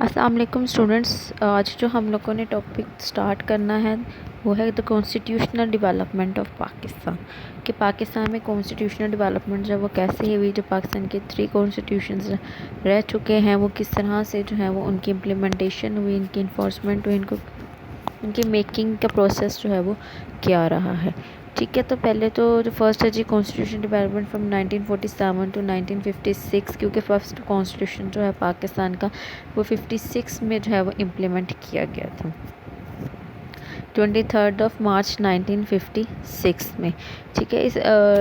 अस्सलाम वालेकुम स्टूडेंट्स। आज जो हम लोगों ने टॉपिक स्टार्ट करना है वो है the constitutional development of Pakistan. कि पाकिस्तान में कॉन्स्टिट्यूशनल डेवलपमेंट जो वो कैसे हुई, जो पाकिस्तान के 3 कॉन्स्टिट्यूशंस रह चुके हैं वो किस तरह से जो है वो उनकी इम्प्लीमेंटेशन हुई, इनकी इन्फोर्समेंट हुई, इनकी मेकिंग का प्रोसेस जो है वो क्या रहा है। ठीक है, तो पहले तो जो फर्स्ट है जी कॉन्स्टिट्यूशन डेवलपमेंट फ्रॉम 1947 टू 1956, क्योंकि फर्स्ट कॉन्स्टिट्यूशन जो है पाकिस्तान का वो 56 में जो है वो इम्प्लीमेंट किया गया था 23 मार्च 1956 में। ठीक है, इस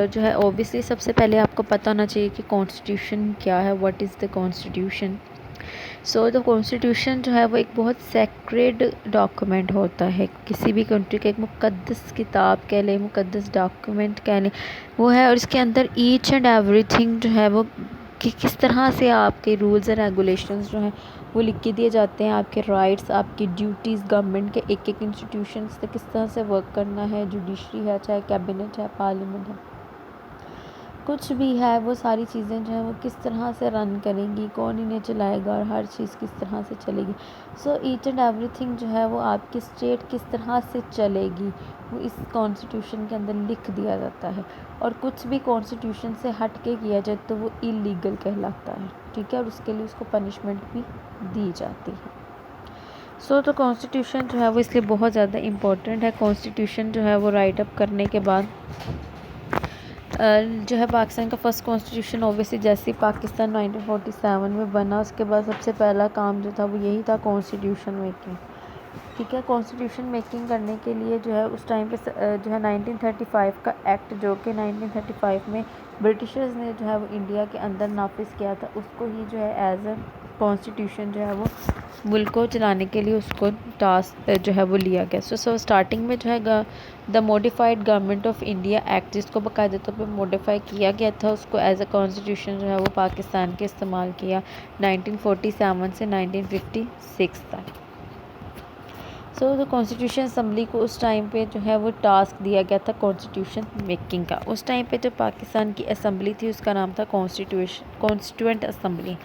जो है ओबियसली सबसे पहले आपको पता होना चाहिए कि कॉन्स्टिट्यूशन क्या है, what is the constitution. So the constitution जो है वो एक बहुत सेक्रेड डॉक्यूमेंट होता है, किसी भी कंट्री का एक मुक़द्दस किताब कह लें, मुक़द्दस डॉक्यूमेंट कह लें वो है। और इसके अंदर ईच एंड एवरीथिंग जो है वो कि किस तरह से आपके रूल्स एंड रेगुलेशंस जो हैं वो लिख के दिए जाते हैं, आपके राइट्स, आपकी ड्यूटीज़, गवर्नमेंट के एक एक इंस्टीट्यूशन से किस तरह से वर्क करना है, जुडिशरी है, चाहे कैबिनेट है, पार्लियामेंट है, कुछ भी है, वो सारी चीज़ें जो है वो किस तरह से रन करेंगी, कौन इन्हें चलाएगा और हर चीज़ किस तरह से चलेगी। सो ईच एंड एवरीथिंग जो है वो आपकी स्टेट किस तरह से चलेगी वो इस कॉन्स्टिट्यूशन के अंदर लिख दिया जाता है। और कुछ भी कॉन्स्टिट्यूशन से हट के किया जाए तो वो इलीगल कहलाता है। ठीक है, और उसके लिए उसको पनिशमेंट भी दी जाती है। सो तो कॉन्स्टिट्यूशन जो है वो इसलिए बहुत ज़्यादा इम्पोर्टेंट है। कॉन्स्टिट्यूशन जो है वो राइट अप करने के बाद जो है पाकिस्तान का फर्स्ट कॉन्स्टिट्यूशन ओबियसली जैसे ही पाकिस्तान 1947 में बना, उसके बाद सबसे पहला काम जो था वो यही था, कॉन्स्टिट्यूशन मेकिंग। ठीक है, कॉन्स्टिट्यूशन मेकिंग करने के लिए जो है उस टाइम पे जो है 1935 का एक्ट, जो कि 1935 में ब्रिटिशर्स ने जो है वो इंडिया के अंदर नाफिज किया था, उसको ही जो है एज अ कॉन्स्टिट्यूशन जो है वो मुल्क को चलाने के लिए उसको टास्क जो है वो लिया गया। सो स्टार्टिंग में जो है the modified government of India act, जिसको बाकायदा तौर पर मॉडिफाई किया गया था, उसको एज अ कॉन्स्टिट्यूशन जो है वो पाकिस्तान के इस्तेमाल किया 1947 से 1956 तक। सो द कॉन्स्टिट्यूशन असम्बली को उस टाइम पे जो है वो टास्क दिया गया था कॉन्स्टिट्यूशन मेकिंग का। उस टाइम पे जो पाकिस्तान की असम्बली थी उसका नाम था कॉन्स्टिट्यूएंट असम्बली।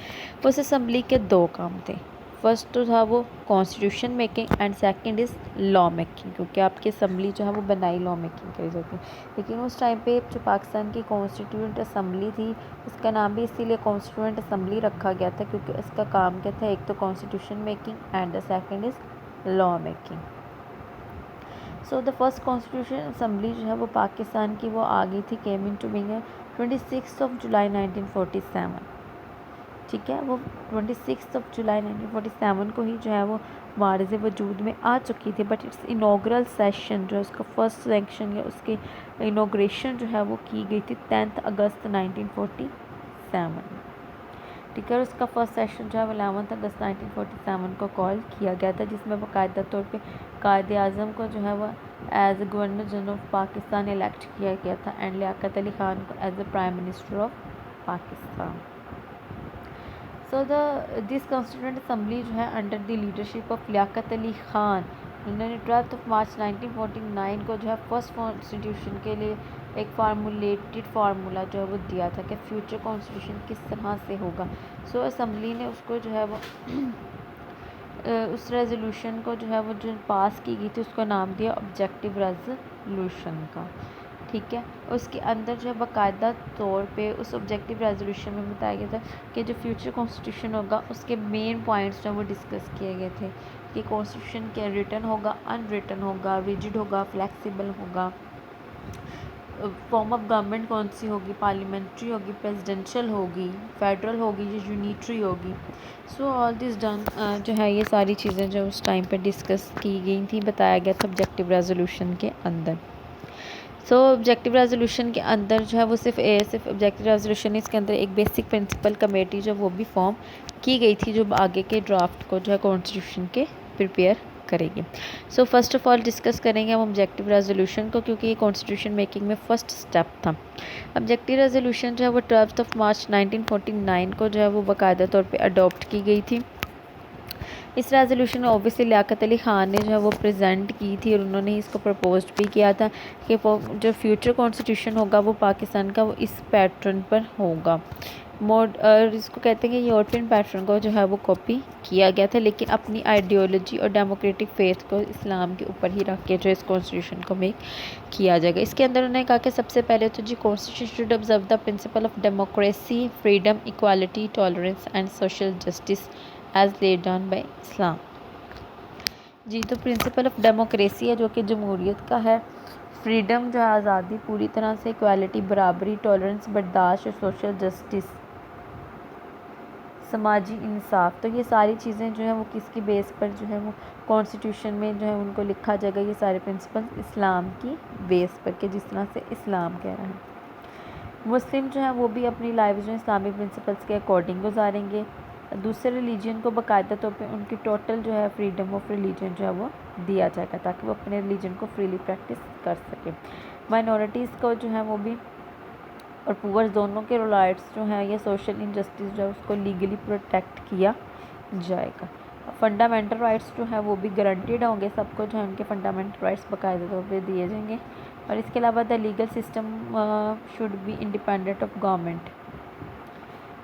उस असम्बली के 2 काम थे। फर्स्ट तो था वो constitution making and second is law making, क्योंकि आपकी असम्बली जो है वो बनाई लॉ मेकिंग करी जाती है। लेकिन उस टाइम पे जो पाकिस्तान की कॉन्स्टिट्यूएंट असम्बली थी उसका नाम भी इसीलिए कॉन्स्टिट्यूएंट असम्बली रखा गया था, क्योंकि इसका काम क्या था, एक तो constitution making and the second is law making. So the first constitution assembly जो है वो पाकिस्तान की वो आ गई थी, केम इन टू बीइंग 26 जुलाई 1947। ठीक है, वो 26 जुलाई 1947 को ही जो है वो मार्ज़ वजूद में आ चुकी थी। बट इट्स इनाग्रल सेशन जो है उसका फर्स्ट सेक्शन या उसकी इनाग्रेशन जो है वो की गई थी 10 अगस्त 1947। ठीक है, उसका फर्स्ट सेशन जो है वो 11 अगस्त 1947 को कॉल किया गया था, जिसमें बाकायदा तौर पे कायद आज़म को जो है वो as governor general of Pakistan elect किया गया था एंड लियाकत अली ख़ान को as a prime minister of Pakistan. So this constituent assembly जो है under the leadership of Liaquat Ali Khan, उन्होंने 12 मार्च 1949 को जो है फर्स्ट कॉन्स्टिट्यूशन के लिए एक फार्मूलेटेड फार्मूला जो है वो दिया था कि फ्यूचर कॉन्स्टिट्यूशन किस तरह से होगा। सो असम्बली ने उसको जो है वो उस रेजोल्यूशन को जो है वो जो पास की गई थी उसको नाम दिया ऑब्जेक्टिव रेजोल्यूशन का। ठीक है, उसके अंदर जो है बाकायदा तौर पे उस ऑब्जेक्टिव रेजोल्यूशन में बताया गया था कि जो फ्यूचर कॉन्स्टिट्यूशन होगा उसके मेन पॉइंट्स जो वो डिस्कस किए गए थे कि कॉन्स्टिट्यूशन क्या रिटन होगा, अनरिटन होगा, रिजिड होगा, फ्लेक्सिबल होगा, फॉर्म ऑफ गवर्नमेंट कौन सी होगी, पार्लियामेंट्री होगी, प्रेसिडेंशियल होगी, फेडरल होगी या यूनिटरी होगी। सो ऑल दिस डन जो है ये सारी चीज़ें जो उस टाइम पे डिस्कस की गई थी, बताया गया था ऑब्जेक्टिव रेजोल्यूशन के अंदर। सो ऑब्जेक्टिव रेजोल्यूशन के अंदर जो है वो सिर्फ ऑब्जेक्टिव रेजोल्यूशन, इसके अंदर एक बेसिक प्रिंसिपल कमेटी जो वो भी फॉर्म की गई थी जो आगे के ड्राफ्ट को जो है कॉन्स्टिट्यूशन के प्रिपेयर करेगी। So first of all discuss करेंगे हम ऑब्जेक्टिव रेजोल्यूशन को, क्योंकि ये कॉन्स्टिट्यूशन मेकिंग में फ़र्स्ट स्टेप था। ऑब्जेक्टिव रेजोल्यूशन जो है वो 12 मार्च 1949 को जो है वो बाकायदा तौर पे अडॉप्ट की गई थी इस रेजोल्यूशन में ऑब्वियसली लियाकत अली ख़ान ने जो है वो प्रेजेंट की थी और उन्होंने इसको प्रपोज भी किया था कि जो फ्यूचर कॉन्स्टिट्यूशन होगा वो पाकिस्तान का वो इस पैटर्न पर होगा। और इसको कहते हैं कि यूरोपियन पैटर्न को जो है वो कॉपी किया गया था, लेकिन अपनी आइडियोलॉजी और डेमोक्रेटिक फेथ को इस्लाम के ऊपर ही रख के जो इस कॉन्स्टिट्यूशन को मेक किया जाएगा। इसके अंदर उन्होंने कहा कि सबसे पहले तो जी constitution should observe the principle of democracy, freedom, equality, tolerance and social justice as laid down by Islam. जी तो प्रिंसिपल ऑफ डेमोक्रेसी है जो कि जमहूरियत का है, फ्रीडम जो है आज़ादी पूरी तरह से, इक्वालिटी बराबरी, टॉलरेंस बर्दाश्त और सोशल जस्टिस समाजी इंसाफ। तो ये सारी चीज़ें जो हैं वो किसकी बेस पर जो है वो कॉन्स्टिट्यूशन में जो है उनको लिखा जाएगा, ये सारे प्रिंसिपल इस्लाम की बेस पर, कि जिस तरह से इस्लाम कह रहा है। मुस्लिम जो है वो भी अपनी लाइफ जो इस्लामिक प्रिंसिपल्स के अकॉर्डिंग गुजारेंगे। दूसरे रिलीजन को बाकायदा तौर पे उनकी टोटल जो है फ्रीडम ऑफ रिलीजन जो है वो दिया जाएगा ताकि वो अपने रिलीजन को फ्रीली प्रैक्टिस कर सकें। माइनॉरिटीज़ को जो है वो भी और पुअर दोनों के राइट्स जो हैं या सोशल इनजस्टिस जो है उसको लीगली प्रोटेक्ट किया जाएगा। फंडामेंटल राइट्स जो है वो भी गारंटीड होंगे, सबको जो है उनके फंडामेंटल राइट्स बाकायदा तौर पे दिए जाएंगे। और इसके अलावा the legal system should be independent of government.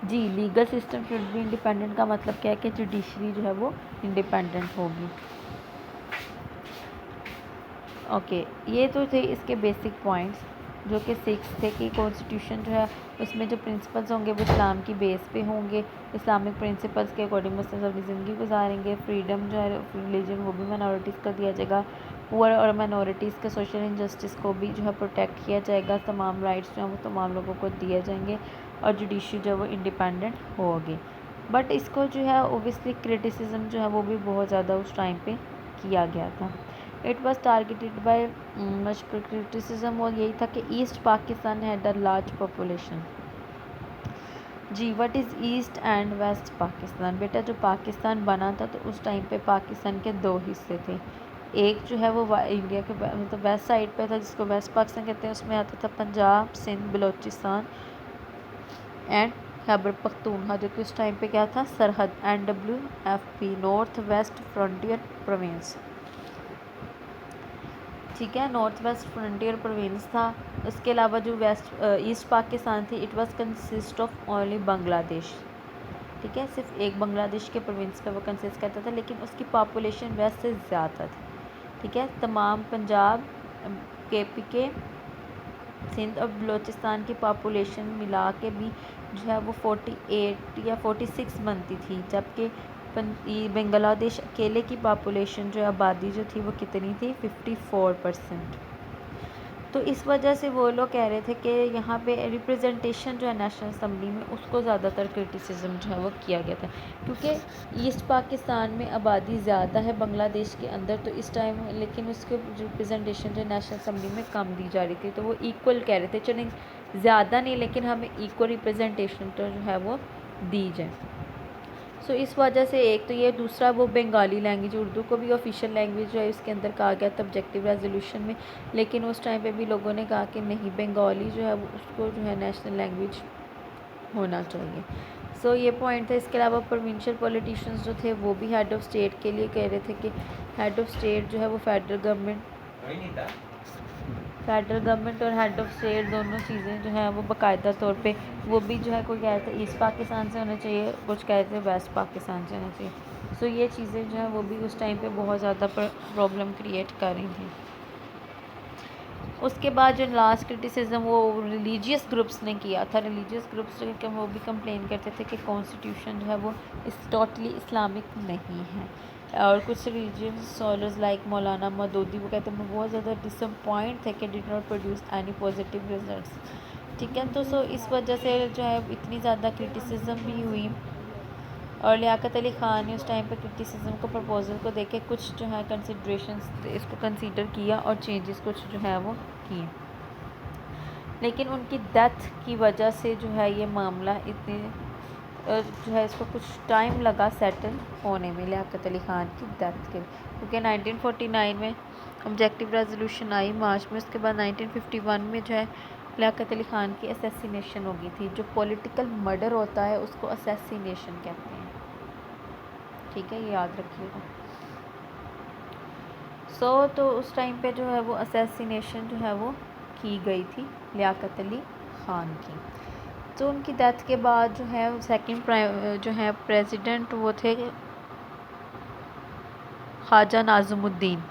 जी legal system should be independent का मतलब क्या है कि जुडिशरी जो है वो इंडिपेंडेंट होगी। ओके ये तो थे इसके बेसिक पॉइंट्स जो कि 6 थे कि कॉन्स्टिट्यूशन जो है उसमें जो प्रिंसिपल्स होंगे वो इस्लाम की बेस पे होंगे, इस्लामिक प्रिंसिपल्स के अकॉर्डिंग मुस्लिम्स अपनी ज़िंदगी गुजारेंगे। फ्रीडम जो है रिलीजन वो भी माइनॉरिटीज़ को दिया जाएगा, पुअर और माइनॉरिटीज़ के सोशल इनजस्टिस को भी जो है प्रोटेक्ट किया जाएगा, तमाम राइट्स जो हैं वो तमाम लोगों को दिए जाएंगे और जुडिशरी जो है वो इंडिपेंडेंट होगी। बट इसको जो है ओबियसली क्रिटिसिज्म जो है वो भी बहुत ज़्यादा उस टाइम पे किया गया था। It was targeted by much criticism और यही था कि east Pakistan had a large population. जी what is east and west Pakistan? बेटा जो पाकिस्तान बना था तो उस टाइम पे पाकिस्तान के 2 हिस्से थे। एक जो है वो इंडिया के मतलब वेस्ट साइड पे था जिसको वेस्ट पाकिस्तान कहते हैं, उसमें आता था पंजाब, सिंध, बलोचिस्तान एंड खैबर पख्तूनख्वा जो कि उस टाइम पे क्या था सरहद, NWFP north west frontier province. ठीक है नॉर्थ वेस्ट फ्रंटियर प्रोविंस था। उसके अलावा जो ईस्ट पाकिस्तान थी it was consist of only Bangladesh. ठीक है सिर्फ एक बांग्लादेश के प्रोविंस का वो कंसिस्ट करता था, लेकिन उसकी पॉपुलेशन वेस्ट से ज़्यादा थी। ठीक है तमाम पंजाब, KPK, सिंध और बलोचिस्तान की पॉपुलेशन मिला के भी जो है वो 48 या 46 बनती थी, जबकि बांग्लादेश अकेले की पॉपुलेशन जो आबादी जो थी वो कितनी थी 54%। तो इस वजह से वो लोग कह रहे थे कि यहाँ पे रिप्रेजेंटेशन जो है नेशनल असम्बली में उसको ज़्यादातर क्रिटिसिज्म जो है वो किया गया था, क्योंकि ईस्ट पाकिस्तान में आबादी ज़्यादा है बांग्लादेश के अंदर तो इस टाइम, लेकिन उसके रिप्रेजेंटेशन जो नेशनल असम्बली में कम दी जा रही थी। तो वो इक्वल कह रहे थे चलें ज़्यादा नहीं लेकिन हमें इक्वल रिप्रेजेंटेशन तो जो है वो दी जाए। सो इस वजह से एक तो ये, दूसरा वो बंगाली लैंग्वेज, उर्दू को भी ऑफिशियल लैंग्वेज जो है इसके अंदर कहा गया था ऑब्जेक्टिव रेजोल्यूशन में, लेकिन उस टाइम पे भी लोगों ने कहा कि नहीं बंगाली जो है वो उसको जो है नेशनल लैंग्वेज होना चाहिए। सो ये पॉइंट था। इसके अलावा प्रोविंशियल पॉलिटिशियंस जो थे वो भी हेड ऑफ़ स्टेट के लिए कह रहे थे कि हेड ऑफ़ स्टेट जो है वो फेडरल गवर्नमेंट और हेड ऑफ़ स्टेट दोनों चीज़ें जो है वो बाकायदा तौर पे वो भी जो है कोई कह रहे थे ईस्ट पाकिस्तान से होना चाहिए, कुछ कह रहे थे वेस्ट पाकिस्तान से होना चाहिए। सो ये चीज़ें जो है वो भी उस टाइम पे बहुत ज़्यादा प्रॉब्लम क्रिएट कर रही थी। उसके बाद जो लास्ट क्रिटिसिज्म वो रिलीजियस ग्रुप्स ने किया था। रिलीजियस ग्रुप्स जो वो भी कंप्लेन करते थे कि कॉन्स्टिट्यूशन जो है वो टोटली इस्लामिक नहीं है, और कुछ रिलीजियस स्कॉलर्स लाइक मौलाना मदूदी वो कहते हैं बहुत ज़्यादा डिसअपॉइंट थे कि did not produce any positive results. ठीक है तो सो इस वजह से जो है इतनी ज़्यादा क्रिटिसिज्म भी हुई, और लियाकत अली ख़ान ने उस टाइम पे क्रिटिसिज्म को प्रपोज़ल को देखे कुछ जो है कंसिड्रेशंस इसको कंसीडर किया और चेंजेस कुछ जो है वो किए, लेकिन उनकी डेथ की वजह से जो है ये मामला इतने जो है इसको कुछ टाइम लगा सेटल होने में लियाकत अली ख़ान की डेथ के, क्योंकि 1949 में ऑब्जेक्टिव रेजोल्यूशन आई मार्च में। उसके बाद 1951 में जो है लियाकत अली ख़ान की असैसिनेशन हो गई थी। जो पॉलिटिकल मर्डर होता है उसको असैसिनेशन कहते हैं। ठीक है, ये याद रखिएगा। तो उस टाइम पे जो है वो असैसिनेशन जो है वो की गई थी लियाकत अली ख़ान की। तो उनकी डेथ के बाद जो है सेकंड जो है प्रेसिडेंट वो थे ख्वाजा नाज़िमुद्दीन।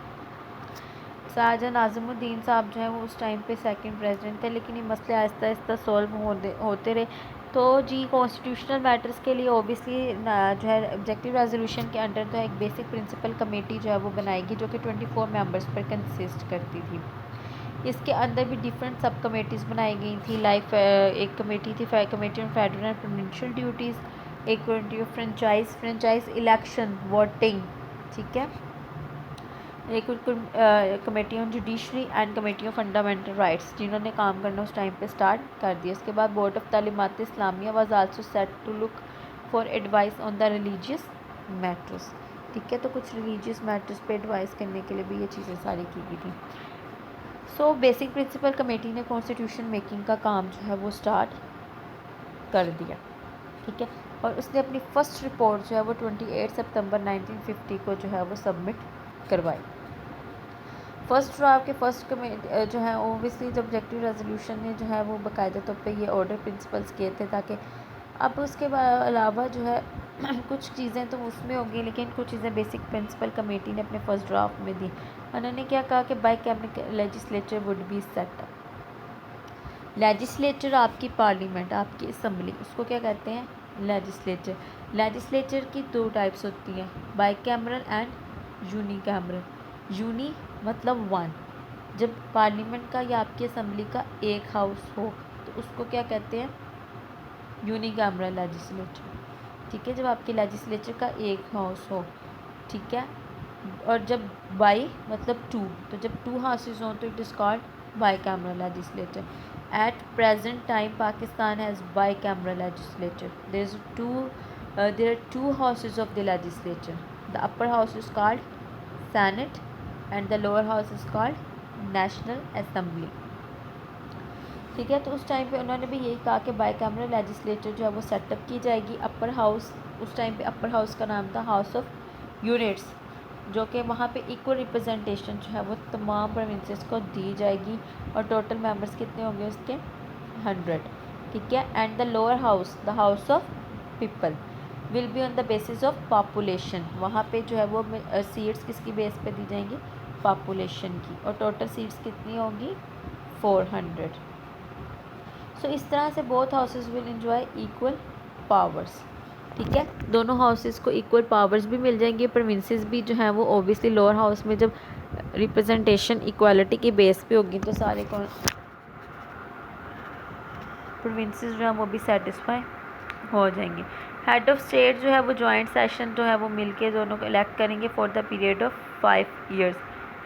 ख्वाजा नाज़िमुद्दीन साहब जो है वो उस टाइम पे सेकंड प्रेसिडेंट थे, लेकिन ये मसले आहिस्ता आहिस्ता सॉल्व होते रहे। तो जी कॉन्स्टिट्यूशनल मैटर्स के लिए ओबियसली जो है ऑब्जेक्टिव रेजोल्यूशन के अंडर तो एक बेसिक प्रिंसिपल कमेटी जो है वो बनाएगी, जो कि 24 मेंबर्स पर कंसिस्ट करती थी। इसके अंदर भी डिफरेंट सब कमेटीज़ बनाई गई थी। एक कमेटी थी committee on federal and provincial duties, एक committee of franchise election voting, ठीक है, एक committee on judiciary and committee of fundamental rights, जिन्होंने काम करना उस टाइम पे स्टार्ट कर दिया। उसके बाद board of Talimaat Islamia was also set to look for advice on the religious matters, ठीक है। तो कुछ रिलीजियस मैटर्स पे एडवाइस करने के लिए भी ये चीज़ें सारी की गई थी। बेसिक प्रिंसिपल कमेटी ने कॉन्स्टिट्यूशन मेकिंग का काम जो है वो स्टार्ट कर दिया, ठीक है। और उसने अपनी फ़र्स्ट रिपोर्ट जो है वो 28 सितंबर 1950 को जो है वो सबमिट करवाई। फर्स्ट ड्राफ्ट के फर्स्ट कमेटी जो है ओबियसली जब ऑब्जेक्टिव रेजोल्यूशन ने जो है वो बाकायदा तौर पे ये ऑर्डर प्रिंसिपल्स किए थे, ताकि अब उसके अलावा जो है कुछ चीज़ें तो उसमें होंगी, लेकिन कुछ चीज़ें बेसिक प्रिंसिपल कमेटी ने अपने फर्स्ट ड्राफ्ट में दी। उन्होंने क्या कहा कि by cabinet legislature would be set. Legislature आपकी पार्लियामेंट, आपकी असम्बली, उसको क्या कहते हैं? लेजिस्लेचर। लेजिस्लेचर की दो टाइप्स होती हैं, bicameral and unicameral. Uni मतलब वन, जब पार्लियामेंट का या आपकी असम्बली का एक हाउस हो तो उसको क्या कहते हैं? यूनी कैमरल लेजिस्लेचर, ठीक है, जब आपके लेजिस्लेचर का एक हाउस हो, ठीक है। और जब बाई मतलब टू, तो जब टू हाउसेस हों तो it is called by cameral legislature. At present time, Pakistan has bicameral legislature. There are two houses of the legislature. The upper house is called Senate, and the lower house is called National Assembly. ठीक है, तो उस time पे उन्होंने भी यही कहा कि बाईकैमरल लेजिस्लेचर जो है वो सेटअप की जाएगी। अपर हाउस, उस टाइम पे अपर हाउस का नाम था हाउस ऑफ यूनिट्स, जो कि वहाँ पे इक्वल रिप्रेजेंटेशन जो है वो तमाम प्रोविंसेस को दी जाएगी, और टोटल मेंबर्स कितने होंगे उसके? 100, ठीक है। And the lower house, the house of people, will be on the basis of population. वहाँ पे जो है वो सीट्स किसकी बेस पे दी जाएंगी? पॉपुलेशन की, और टोटल सीट्स कितनी होंगी? 400। सो इस तरह से both houses will enjoy equal powers, ठीक है। दोनों हाउसेस को इक्वल पावर्स भी मिल जाएंगे। प्रोविंसेस भी जो हैं वो ओबियसली लोअर हाउस में जब रिप्रेजेंटेशन इक्वालिटी की बेस पे होगी तो सारे प्रोविंसेस जो हैं वो भी सेटिस्फाई हो जाएंगे। हेड ऑफ स्टेट जो है वो जॉइंट सेशन जो है वो मिलके दोनों को इलेक्ट करेंगे for the period of 5 years.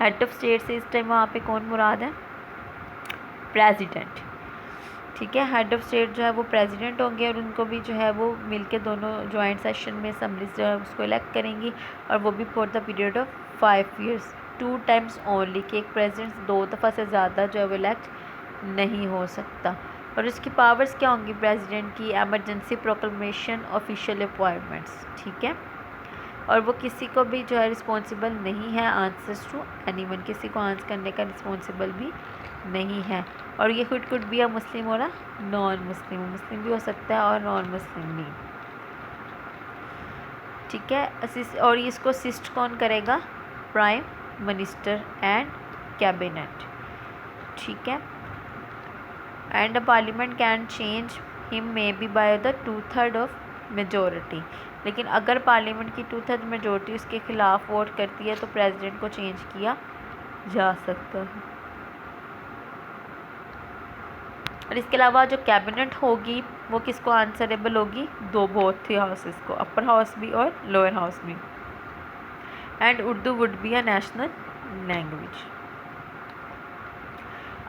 Head of state से इस टाइम वहाँ पे कौन मुराद है? प्रेसिडेंट, ठीक है। हेड ऑफ स्टेट जो है वो प्रेसिडेंट होंगे, और उनको भी जो है वो मिलके दोनों जॉइंट सेशन में असम्बलीज जो है उसको इलेक्ट करेंगी, और वो भी for the period of 5 years, 2 times only, कि एक प्रेसिडेंट 2 दफ़ा से ज़्यादा जो है वो इलेक्ट नहीं हो सकता। और इसकी पावर्स क्या होंगी प्रेसिडेंट की? एमरजेंसी प्रोक्लेमेशन, ऑफिशियल अपॉइंटमेंट्स, ठीक है। और वो किसी को भी जो है रिस्पॉन्सिबल नहीं है आंसर्स टू एनीवन, किसी को आंसर करने का रिस्पॉन्सिबल भी नहीं है। और ये कुड बी अ मुस्लिम और नॉन मुस्लिम, मुस्लिम भी हो सकता है और नॉन मुस्लिम भी, ठीक है। और इसको असिस्ट कौन करेगा? प्राइम मिनिस्टर एंड कैबिनेट, ठीक है। And the parliament can change him may be by the 2/3 of majority, लेकिन अगर पार्लियामेंट की 2/3 मेजोरिटी उसके खिलाफ वोट करती है तो प्रेसिडेंट को चेंज किया जा सकता है। और इसके अलावा जो कैबिनेट होगी वो किसको आंसरेबल होगी? बोथ हाउसेस को, अपर हाउस भी और लोअर हाउस भी। And Urdu would be a national language.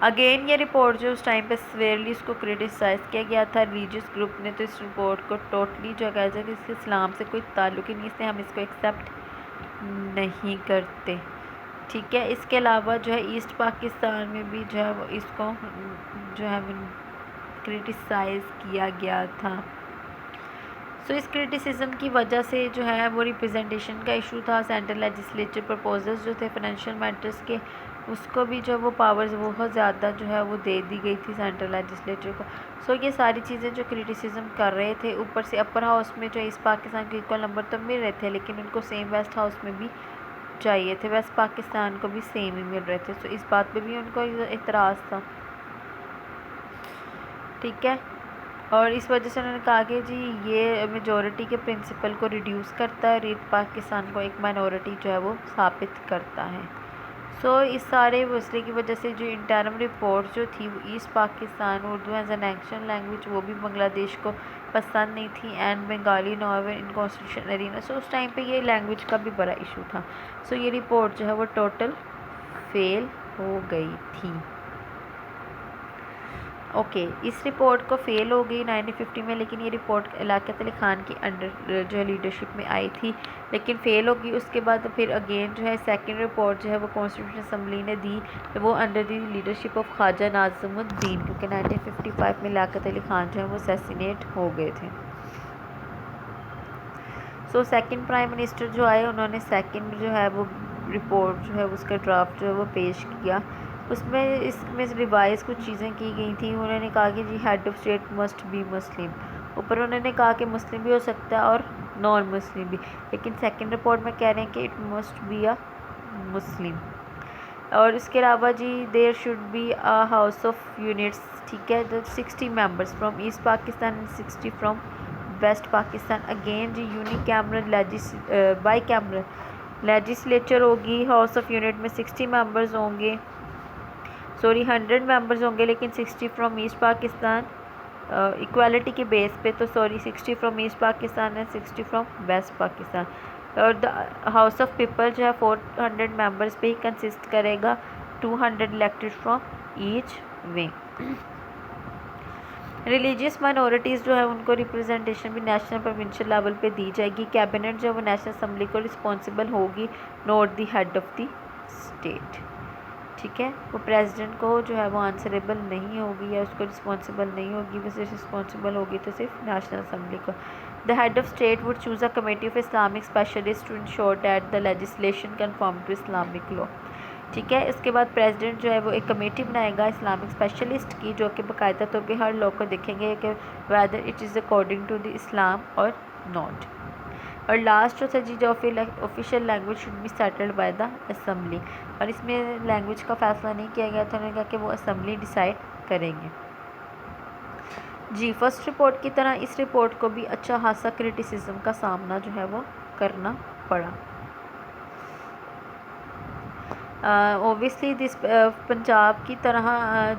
Again ये रिपोर्ट जो उस टाइम पे सवेरली इसको क्रिटिसाइज़ किया गया था रिलीजियस ग्रुप ने, तो इस रिपोर्ट को टोटली जो कहा जाए कि इसके इस्लाम से कोई ताल्लुक ही नहीं, इसलिए हम इसको एक्सेप्ट नहीं करते, ठीक है। इसके अलावा जो है ईस्ट पाकिस्तान में भी जो है वो इसको जो है क्रिटिसाइज़ किया गया था। सो इस क्रिटिसिज्म की वजह से जो है वो रिप्रेजेंटेशन का इशू था। सेंट्रल लेजिस्लेचर प्रपोजल्स जो थे फाइनेंशियल मैटर्स के, उसको भी जो वो पावर्स बहुत ज़्यादा जो है वो दे दी गई थी सेंट्रल लेजिस्लेचर को। सो ये सारी चीज़ें जो क्रिटिसिज्म कर रहे थे, ऊपर से अपर हाउस में जो ईस्ट पाकिस्तान के इक्वल नंबर तो मिल रहे थे, लेकिन उनको सेम वेस्ट हाउस में भी चाहिए थे, वेस्ट पाकिस्तान को भी सेम ही मिल रहे थे। सो इस बात पे भी उनको इतराज़ था, ठीक है। और इस वजह से उन्होंने कहा कि जी ये मेजॉरिटी के प्रिंसिपल को रिड्यूस करता है, ईस्ट पाकिस्तान को एक माइनॉरिटी जो है वो स्थापित करता है। सो इस सारे मसले की वजह से जो इंटरम रिपोर्ट जो थी वो East Pakistan Urdu as an action language वो भी बांग्लादेश को पसंद नहीं थी, and Bengali Norway in constitution arena. So उस टाइम पे ये लैंग्वेज का भी बड़ा इशू था। सो ये रिपोर्ट जो है वो टोटल फेल हो गई थी। ओके, इस रिपोर्ट को फेल हो गई 1950 में, लेकिन ये रिपोर्ट लियाकत अली ख़ान की अंडर जो है लीडरशिप में आई थी, लेकिन फ़ेल हो गई। उसके बाद फिर अगेन जो है सेकंड रिपोर्ट जो है वो कॉन्स्टिट्यूशन असम्बली ने दी, तो वो under the leadership of Khwaja Nazimuddin, क्योंकि 1955 में लियाकत अली ख़ान जो है वो असैसिनेट हो गए थे। सो सेकंड प्राइम मिनिस्टर जो आए, उन्होंने सेकंड जो है वो रिपोर्ट जो है उसका ड्राफ्ट जो है वो पेश किया। उसमें इसमें रिवाइज़ कुछ चीज़ें की गई थी। उन्होंने कहा कि जी head of state must be Muslim, ऊपर उन्होंने कहा कि मुस्लिम भी हो सकता है और नॉन मुस्लिम भी, लेकिन सेकंड रिपोर्ट में कह रहे हैं कि it must be a Muslim. और इसके अलावा जी there should be a house of units, ठीक है, the 60 members from East Pakistan and 60 from West Pakistan. Again जी यूनिकैमरल बाई कैमरल लेजिस्लेचर होगी, हाउस ऑफ यूनिट में 60 मेंबर्स होंगे, 100 मेंबर्स होंगे, लेकिन 60 फ्रॉम ईस्ट पाकिस्तान इक्वालिटी के बेस पे, तो 60 from East Pakistan and 60 from West Pakistan. और द हाउस ऑफ पीपल जो है 400 मेंबर्स पे ही कंसिस्ट करेगा, 200 elected from each wing. Religious minorities जो है उनको रिप्रेजेंटेशन भी नेशनल प्रोविंशियल लेवल पे दी जाएगी। कैबिनेट जो है वो नेशनल असम्बली को रिस्पॉन्सिबल होगी, not the head of the state, ठीक है। वो प्रेसिडेंट को जो है वो आंसरेबल नहीं होगी या उसको रिस्पॉन्सिबल नहीं होगी, वो सिर्फ रिस्पॉन्सिबल होगी तो सिर्फ नेशनल असम्बली को। The head of state would choose a committee of Islamic specialist to ensure that the legislation confirm to Islamic law, ठीक है। इसके बाद प्रेसिडेंट जो है वो एक कमेटी बनाएगा इस्लामिक स्पेशलिस्ट की, जो कि बाकायदा तौर पे हर लॉ को देखेंगे कि whether it is according to the Islam और नॉट। और लास्ट जो था जी जो official language should be settled by the assembly, और इसमें लैंग्वेज का फैसला नहीं किया गया था, उन्होंने कहा कि वो असम्बली डिसाइड करेंगे। जी फर्स्ट रिपोर्ट की तरह इस रिपोर्ट को भी अच्छा खासा क्रिटिसिज्म का सामना जो है वो करना पड़ा। ओबियसली दिस पंजाब की तरह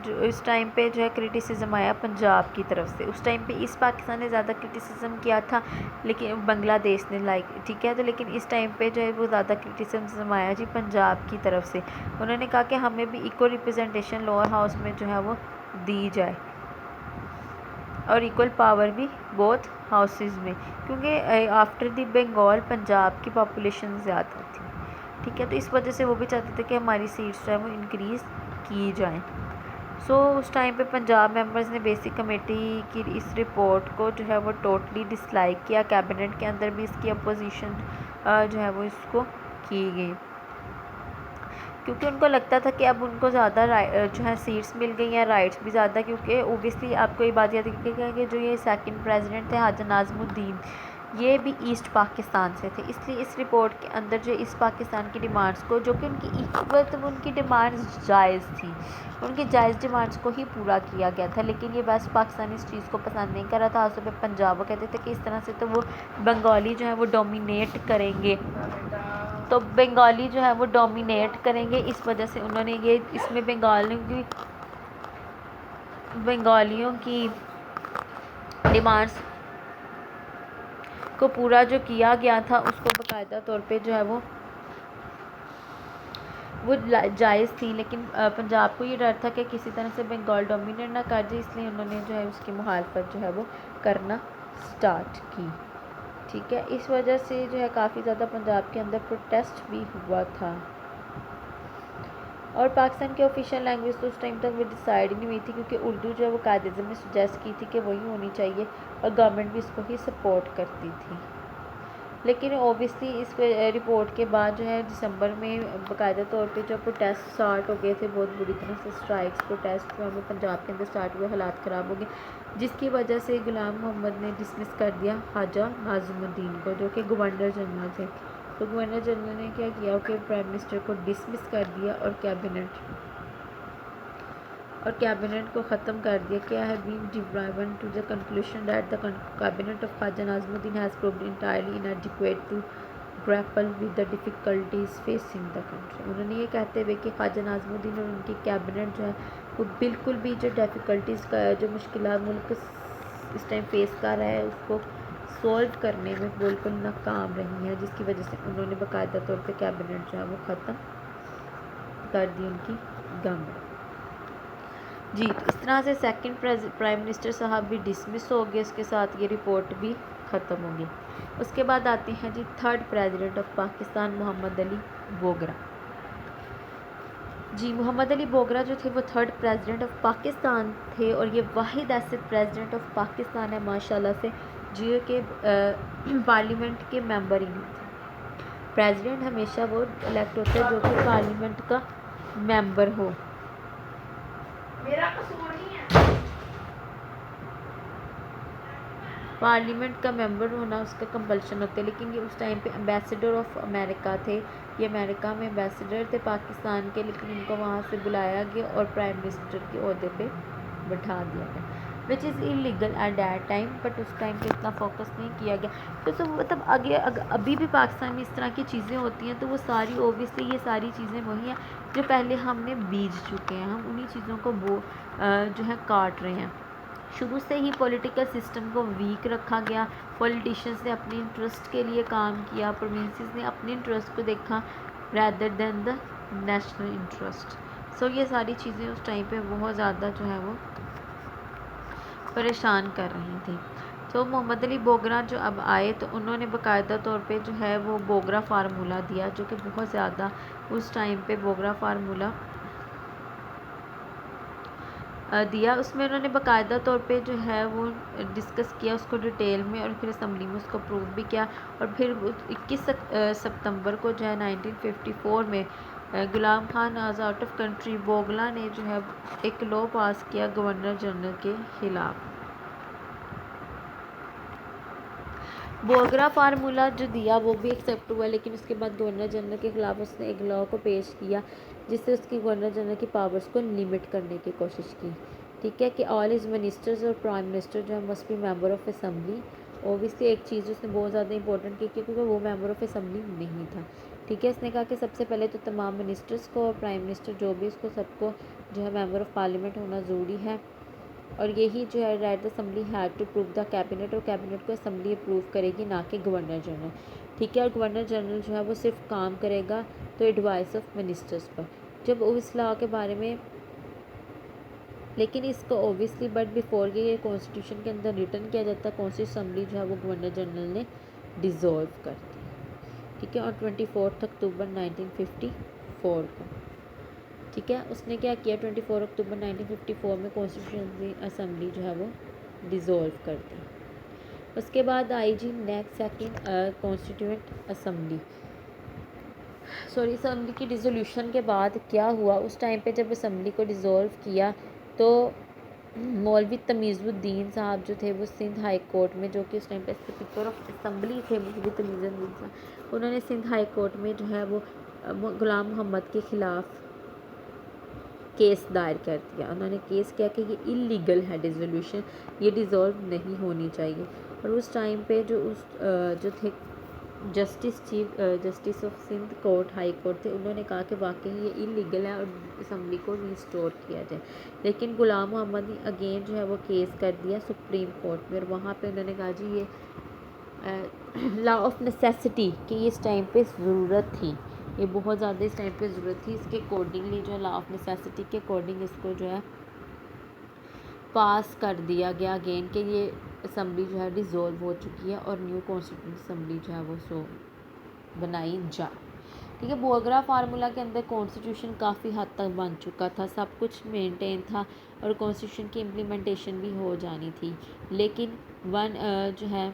जो इस टाइम पे जो है क्रिटिसिज्म आया पंजाब की तरफ से। उस टाइम पे ईस्ट पाकिस्तान ने ज़्यादा क्रिटिसिज्म किया था, लेकिन बांग्लादेश ने ठीक है, तो लेकिन इस टाइम पे जो है वो ज़्यादा क्रिटिसिज्म आया जी पंजाब की तरफ से। उन्होंने कहा कि हमें भी इक्वल रिप्रेजेंटेशन लोअर हाउस में जो है वो दी जाए, और इक्वल पावर भी बोथ हाउसेस में, क्योंकि आफ्टर द बंगाल पंजाब की पॉपुलेशन ज़्यादा थी, ठीक है। तो इस वजह से वो भी चाहते थे कि हमारी सीट्स जो है वो इंक्रीज़ की जाएं। सो उस टाइम पे पंजाब मेंबर्स ने बेसिक कमेटी की इस रिपोर्ट को जो है वो टोटली डिसलाइक किया। कैबिनेट के अंदर भी इसकी अपोजिशन जो है वो इसको की गई, क्योंकि उनको लगता था कि अब उनको ज़्यादा जो है सीट्स मिल गई हैं, राइट्स भी ज़्यादा, क्योंकि ओबियसली आपको ये बात याद रखिएगा कि जो ये सेकंड प्रेसिडेंट थे ख्वाजा नाज़िमुद्दीन, ये भी ईस्ट पाकिस्तान से थे। इसलिए इस रिपोर्ट के अंदर जो ईस्ट पाकिस्तान की डिमांड्स को, जो कि उनकी इक्वल, तो उनकी डिमांड्स जायज़ थी, उनकी जायज़ डिमांड्स को ही पूरा किया गया था, लेकिन ये वेस्ट पाकिस्तान इस चीज़ को पसंद नहीं कर रहा था। आसो पे पंजाब वो कहते थे कि इस तरह से तो वो बंगाली जो है वो डोमिनेट करेंगे, तो बंगाली जो है वो डोमिनेट करेंगे, इस वजह से उन्होंने ये इसमें बंगालियों की डिमांड्स को पूरा जो किया गया था उसको बाकायदा तौर पे जो है वो जायज़ थी, लेकिन पंजाब को ये डर था कि किसी तरह से बंगाल डोमिनेट ना कर जाए, इसलिए उन्होंने जो है उसकी मुखालफत जो है वो करना स्टार्ट की, ठीक है। इस वजह से जो है काफ़ी ज़्यादा पंजाब के अंदर प्रोटेस्ट भी हुआ था। और पाकिस्तान की ऑफिशियल लैंग्वेज तो उस टाइम तक वो डिसाइड ही नहीं हुई थी, क्योंकि उर्दू जो है वो कायद-ए-आज़म ने सुजेस्ट की थी कि वही होनी चाहिए और गवर्नमेंट भी इसको ही सपोर्ट करती थी। लेकिन ओबियसली इस रिपोर्ट के बाद जो है दिसंबर में बाकायदा तौर पे जो प्रोटेस्ट स्टार्ट हो गए थे, बहुत बुरी तरह से स्ट्राइक्स प्रोटेस्ट जो हमें पंजाब के अंदर स्टार्ट हुए, हालात ख़राब हो गए, जिसकी वजह से गुलाम मोहम्मद ने डिसमिस कर दिया ख्वाजा नाज़िमुद्दीन को, जो कि गवर्नर जनरल थे। तो गवर्नर जनरल ने क्या किया कि प्राइम मिनिस्टर को डिसमिस कर दिया और कैबिनेट को ख़त्म कर दिया। क्या है been driven to the conclusion that the cabinet of Khwaja Nazimuddin has proved entirely inadequate to grapple with the difficulties facing the country. उन्होंने ये कहते हुए कि ख्वाजा नाज़िमुद्दीन और उनकी कैबिनेट जो है वो बिल्कुल भी जो डिफ़िकल्टीज़ का जो मुश्किलात मुल्क इस टाइम फेस कर रहा है उसको सॉल्व करने में बिल्कुल नाकाम रही है, जिसकी वजह से उन्होंने बाकायदा तौर पे कैबिनेट जो है वो ख़त्म कर दी उनकी गवर्नमेंट। जी, तो इस तरह से सेकंड प्राइम मिनिस्टर साहब भी डिसमिस हो गए, उसके साथ ये रिपोर्ट भी ख़त्म हो गई। उसके बाद आते हैं जी third president of Pakistan Mohammad Ali Bogra. जी, मोहम्मद अली बोगरा जो थे वो थर्ड प्रेसिडेंट ऑफ पाकिस्तान थे और ये वाहिद ऐसे प्रेसिडेंट ऑफ पाकिस्तान है माशाल्लाह से जो कि पार्लियामेंट के मेंबर ही नहीं थे। प्रेसिडेंट हमेशा वो इलेक्ट होता है जो कि पार्लियामेंट का मेंबर हो। मेरा कसूर नहीं है। पार्लियामेंट का मेंबर होना उसका कंपल्शन होता है, लेकिन ये उस टाइम पे एम्बेसडर ऑफ अमेरिका थे, ये अमेरिका में एम्बेसडर थे पाकिस्तान के, लेकिन इनको वहाँ से बुलाया गया और प्राइम मिनिस्टर के ओहदे पे बैठा दिया गया, which is illegal at that time, but उस टाइम पे इतना फोकस नहीं किया गया। तो मतलब आगे अभी भी पाकिस्तान में इस तरह की चीज़ें होती हैं, तो वो सारी ओबियसली ये सारी चीज़ें वही हैं जो पहले हमने बीज चुके हैं, हम उन्हीं चीज़ों को जो है काट रहे हैं। शुरू से ही पॉलिटिकल सिस्टम को वीक रखा गया, पॉलिटिशियंस ने अपने इंटरेस्ट के लिए काम किया, प्रोविंसेस ने अपने इंटरेस्ट को देखा rather than the national interest. So ये सारी चीज़ें उस टाइम पे बहुत ज़्यादा जो है वो परेशान कर रही थी। तो मोहम्मद अली बोगरा जो अब आए तो उन्होंने बाकायदा तौर पे जो है वो बोगरा फार्मूला दिया, जो कि बहुत ज़्यादा उस टाइम पे बोगरा फार्मूला दिया। उसमें उन्होंने बाकायदा तौर पे जो है वो डिस्कस किया उसको डिटेल में, और फिर असम्बली में उसको अप्रूव भी किया। और फिर 21 सितंबर को जो है 1954 में गुलाम खान आज आउट ऑफ कंट्री बोगला ने जो है एक लॉ पास किया गवर्नर जनरल के ख़िलाफ़। बोगरा फार्मूला जो दिया वो भी एक्सेप्ट हुआ, लेकिन उसके बाद गवर्नर जनरल के ख़िलाफ़ उसने एक लॉ को पेश किया जिससे उसकी गवर्नर जनरल की पावर्स को लिमिट करने की कोशिश की। ठीक है कि ऑल हिज मिनिस्टर्स और प्राइम मिनिस्टर जो है must be member of assembly. Obviously एक चीज़ उसने बहुत ज़्यादा इंपॉर्टेंट की क्योंकि वो मेंबर ऑफ असेंबली नहीं था। ठीक है, उसने कहा कि सबसे पहले तो तमाम मिनिस्टर्स को और प्राइम मिनिस्टर जो भी उसको सबको जो है मेंबर ऑफ पार्लियामेंट होना ज़रूरी है, और यही जो है right assembly had to prove the cabinet, और कैबिनेट को असम्बली अप्रूव करेगी ना कि गवर्नर जनरल। ठीक है, और गवर्नर जनरल जो है वो सिर्फ काम करेगा तो एडवाइस ऑफ मिनिस्टर्स पर, जब इस लॉ के बारे में, लेकिन इसको ओबियसली बट बिफोर के कॉन्स्टिट्यूशन के अंदर रिटर्न किया जाता है, कॉन्स्टिट्यूशन असम्बली जो है वो गवर्नर जनरल ने डिज़ोल्व कर दी। ठीक है, और 24 अक्टूबर 1954 को, ठीक है, उसने क्या किया 24 अक्टूबर 1954 में कॉन्स्टिट्यूशन असम्बली जो है वो डिज़ोल्व कर दी। उसके बाद आई जी next second constituent assembly, assembly की डिसोल्यूशन के बाद क्या हुआ उस टाइम पे जब असम्बली को डिज़ोल्व किया तो मौलवी तमीज़ुद्दीन साहब जो थे वो सिंध हाई कोर्ट में, जो कि उस टाइम पे स्पीकर ऑफ असम्बली थे मौलवी तमीज़ुद्दीन साहब, उन्होंने सिंध हाई कोर्ट में जो है वो गुलाम मोहम्मद के ख़िलाफ़ केस दायर कर दिया। उन्होंने केस किया कि ये इलीगल है डिसोल्यूशन, ये डिज़ोल्व नहीं होनी चाहिए। और उस टाइम पे जो थे justice of Sindh court high court थे, उन्होंने कहा कि वाकई ये इलीगल है और असम्बली को रिस्टोर किया जाए। लेकिन गुलाम मोहम्मद ने अगेन जो है वो केस कर दिया सुप्रीम कोर्ट में, और वहाँ पे उन्होंने कहा जी ये लॉ ऑफ नेसेसिटी कि इस टाइम पे ज़रूरत थी, ये बहुत ज़्यादा इस टाइम पे ज़रूरत थी, इसके अकॉर्डिंगली जो लॉ ऑफ नेसेसिटी के अकॉर्डिंग इसको जो है पास कर दिया गया अगेन कि ये असम्बली जो है डिज़ोल्व हो चुकी है और न्यू कॉन्स्टिट्यूंट असम्बली जो है वो बनाई जाए। ठीक है। बोगरा फार्मूला के अंदर कॉन्स्टिट्यूशन काफ़ी हद तक बन चुका था, सब कुछ मेंटेन था और कॉन्स्टिट्यूशन की इम्प्लीमेंटेशन भी हो जानी थी, लेकिन जो है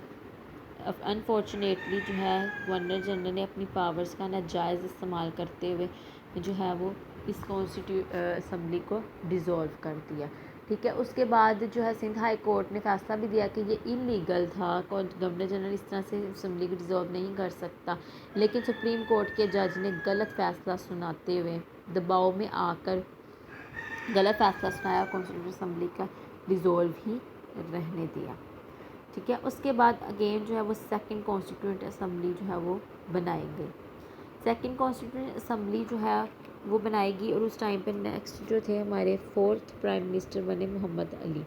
अनफॉर्चुनेटली जो है गवर्नर जनरल ने अपनी पावर्स का नाजायज़ इस्तेमाल करते हुए जो है वो इस असम्बली को डिज़ोल्व कर दिया। ठीक है। उसके बाद जो है सिंध हाई कोर्ट ने फैसला भी दिया कि ये इलीगल था, गवर्नर जनरल इस तरह से असम्बली को डिज़ोल्व नहीं कर सकता, लेकिन सुप्रीम कोर्ट के जज ने गलत फ़ैसला सुनाते हुए दबाव में आकर गलत फ़ैसला सुनाया, कॉन्स्टिट्यूशन असम्बली का डिज़ोल्व ही रहने दिया। ठीक है। उसके बाद अगेन जो है वो सेकंड कॉन्स्टिट्यूंट असम्बली जो है वो बनाई गई। सेकंड कॉन्स्टिट्यूंट असम्बली जो है वो बनाएगी और उस टाइम पे नेक्स्ट जो थे हमारे फोर्थ प्राइम मिनिस्टर बने मोहम्मद अली।